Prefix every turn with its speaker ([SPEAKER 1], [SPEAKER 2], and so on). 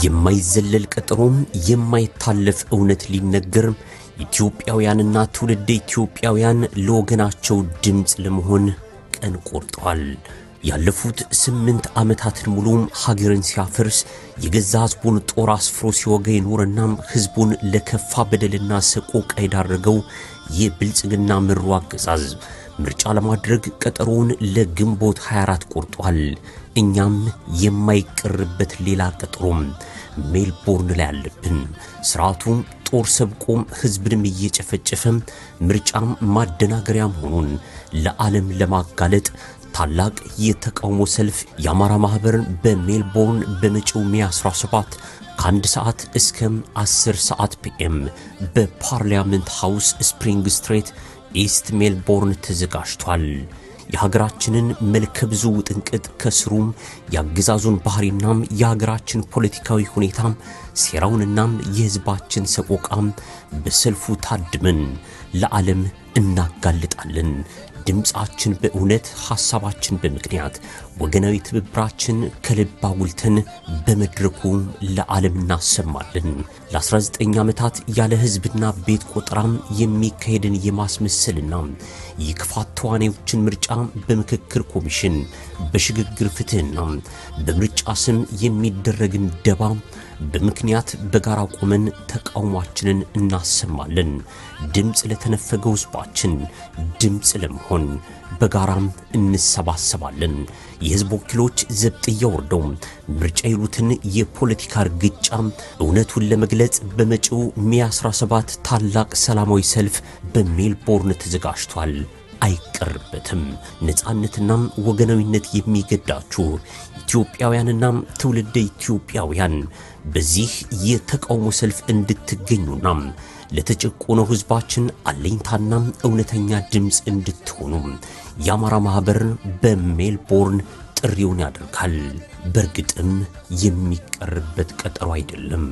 [SPEAKER 1] የማይዘለል ቀጠሮም የማይታለፍ እውነት ሊነገር ኢትዮጵያውያንና ትውልደ ኢትዮጵያውያን ለወገናቸው ድምጽ ለመሆን ቀን ቆርጠዋል። ያለፉት 8 ዓመታትን ሙሉ ሀገርን ሲያፈርስ የገዛ ህዝቡን ጦር አስፍሮ ሲወጋ ይኖርና ህዝቡን ለከፋ በደልና ሰቆቃ ያዳረገው የብልጽግና ምሩ አገዛዝ ምርጫ ለማድረግ ቀጠሮውን ለግንቦት 24 ቆርጧል። እኛም የማይቀርበት ሌላ ቀጠሮም ሜልቦርን ላይ አለብን። ስርዓቱ ጦር ሰብቆም ህዝብንም እየጨፈጨፈ ምርጫም ማደናገሪያ መሆኑን ለዓለም ለማጋለጥ ታላቅ የተቃውሞ ሰልፍ የአማራ ማህበር በሜልቦርን በመጪው ሜይ 17 ከ1 ሰዓት እስከ 10 ሰዓት ፒኤም በፓርላመንት ሃውስ ስፕሪንግ ስትሬት ኢስት ሜልቦርን ተዘጋጅቷል። የሀገራችንን መልከ ብዙ ውጥንቅጥ ከስሩም ያገዛዙን ባህሪናም የሀገራችን ፖለቲካዊ ሁኔታም ሴራውንናም የህዝባችን ሰቆቃም በሰልፉ ታድመን ለዓለም እናጋልጣለን። ድምጻችን በእውነት ሐሳባችን በምክንያት ወገናዊ ትብብራችን ከልብ አጉልተን በመድረኩ ለዓለም እናሰማለን። ለ19 ዓመታት ያለ ህዝብና ቤት ቆጠራም የሚካሄድን የማስመሰልና የክፋት ተዋናዮችን ምርጫ በምክክር ኮሚሽን በሽግግር ፍትህና በምርጫ ስም የሚደረግን ደባ በምክንያት በጋራ ቆመን ተቃውሟችንን እናሰማለን። ድምጽ ለተነፈገው ህዝባችን ድምጽ ለመሆን በጋራም እንሰባሰባለን። የህዝብ ወኪሎች ዘብጥያ ወርደው ምርጫ ይሉትን የፖለቲካ እርግጫ እውነቱን ለመግለጽ በመጪው ሜይ 17 ታላቅ ሰላማዊ ሰልፍ በሜልቦርን ተዘጋጅቷል። አይቀርበትም። ነፃነትና ወገናዊነት የሚገዳችሁ ኢትዮጵያውያንና ትውልደ ኢትዮጵያውያን በዚህ የተቃውሞ ሰልፍ እንድትገኙና ለተጨቆነው ህዝባችን አለኝታና እውነተኛ ድምጽ እንድትሆኑ የአማራ ማህበር በሜልቦርን ጥሪውን ያደርጋል። በርግጥም የሚቀርበት ቀጠሮ አይደለም።